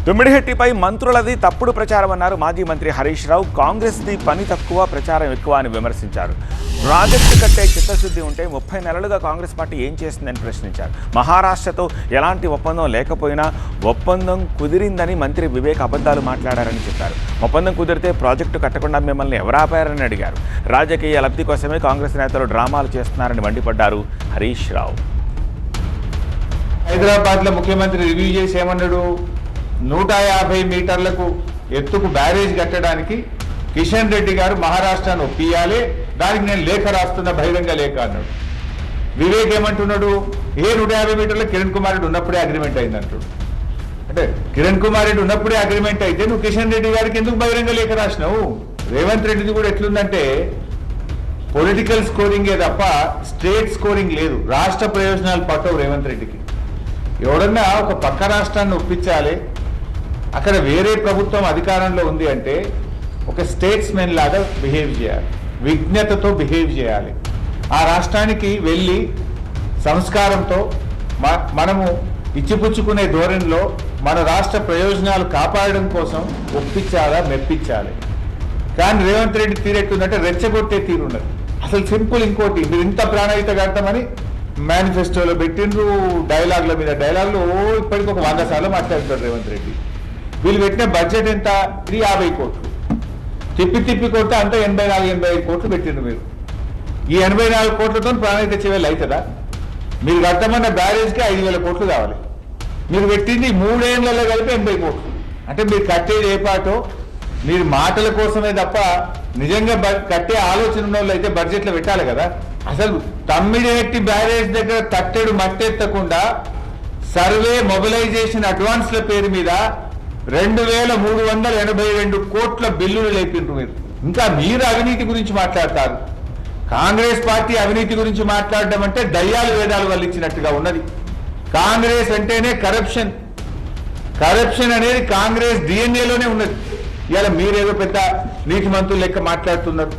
తుమ్మిడిహెట్టిపై మంత్రులది తప్పుడు ప్రచారం అన్నారు మాజీ మంత్రి హరీష్ రావు. కాంగ్రెస్ది పని తక్కువ, ప్రచారం ఎక్కువ అని విమర్శించారు. ప్రాజెక్టు కట్టే చిత్తశుద్ధి ఉంటే 30 నెలలుగా కాంగ్రెస్ పార్టీ ఏం చేస్తుందని ప్రశ్నించారు. మహారాష్ట్రతో ఎలాంటి ఒప్పందం లేకపోయినా ఒప్పందం కుదిరిందని మంత్రి వివేక్ అబద్ధాలు మాట్లాడారని చెప్పారు. ఒప్పందం కుదిరితే ప్రాజెక్టు కట్టకుండా మిమ్మల్ని ఎవరాపారని అడిగారు. రాజకీయ లబ్ధి కోసమే కాంగ్రెస్ నేతలు డ్రామాలు చేస్తున్నారని మండిపడ్డారు హరీష్ రావు. హైదరాబాద్లో ముఖ్యమంత్రి రివ్యూ చేసి ఏమన్నాడు, 150 మీటర్లకు ఎత్తుకు బ్యారేజ్ కట్టడానికి కిషన్ రెడ్డి గారు మహారాష్ట్రను ఒప్పియాలి, దానికి నేను లేఖ రాస్తున్న బహిరంగ లేఖ అన్నాడు. వివేక్ ఏమంటున్నాడు, 150 మీటర్ల కిరణ్ కుమార్ రెడ్డి ఉన్నప్పుడే అగ్రిమెంట్ అయిందంటాడు. అంటే కిరణ్ కుమార్ రెడ్డి ఉన్నప్పుడే అగ్రిమెంట్ అయితే నువ్వు కిషన్ రెడ్డి గారికి ఎందుకు బహిరంగ లేఖ రాసినావు? రేవంత్ రెడ్డిది కూడా ఎట్లుందంటే పొలిటికల్ స్కోరింగే తప్ప స్టేట్ స్కోరింగ్ లేదు. రాష్ట్ర ప్రయోజనాలు పట్టవు రేవంత్ రెడ్డికి. ఎవడన్నా ఒక పక్క రాష్ట్రాన్ని ఒప్పించాలి, అక్కడ వేరే ప్రభుత్వం అధికారంలో ఉంది అంటే ఒక స్టేట్స్మెన్ లాగా బిహేవ్ చేయాలి, విజ్ఞతతో బిహేవ్ చేయాలి. ఆ రాష్ట్రానికి వెళ్ళి సంస్కారంతో మనము ఇచ్చిపుచ్చుకునే ధోరణిలో మన రాష్ట్ర ప్రయోజనాలు కాపాడడం కోసం ఒప్పించాలా, మెప్పించాలి. కానీ రేవంత్ రెడ్డి తీరెట్టుందంటే రెచ్చగొట్టే తీరున్నది. అసలు సింపుల్ ఇంకోటి, మీరు ఇంత ప్రాణహిత కడతామని మేనిఫెస్టోలో పెట్టిండ్రు, డైలాగుల మీద డైలాగులు ఇప్పటికి ఒక 100 సార్లు మాట్లాడుతాడు రేవంత్ రెడ్డి. వీళ్ళు పెట్టిన బడ్జెట్ ఎంత, ఇది 50 కోట్లు. తిప్పి కొడితే అంతా 84-85 కోట్లు పెట్టిండ్రు. మీరు ఈ 84 కోట్లతో ప్రాణహిత చేయాలి అవుతుందా? మీరు కట్టమన్న బ్యారేజ్కి 5,000 కోట్లు కావాలి. మీరు పెట్టింది 3 ఏళ్లలో కలిపి 80 కోట్లు. అంటే మీరు కట్టేది ఏ పాటో, మీరు మాటల కోసమే తప్ప నిజంగా కట్టే ఆలోచన ఉన్న వాళ్ళు అయితే బడ్జెట్లో పెట్టాలి కదా. అసలు తమ్మిడిహెట్టి బ్యారేజ్ దగ్గర తట్టెడు మట్టెత్తకుండా సర్వే మొబిలైజేషన్ అడ్వాన్స్ల పేరు మీద 2,382 కోట్ల బిల్లులు లేపిండ్రు మీరు. ఇంకా మీరు అవినీతి గురించి మాట్లాడతారు. కాంగ్రెస్ పార్టీ అవినీతి గురించి మాట్లాడడం అంటే దయ్యాలు వేదాలు వల్లించినట్టుగా ఉన్నది. కాంగ్రెస్ అంటేనే కరప్షన్. కరప్షన్ అనేది కాంగ్రెస్ డిఎన్ఏలోనే ఉన్నది. ఇవాళ మీరేదో పెద్ద నీతి మంత్రులు లెక్క మాట్లాడుతున్నారు.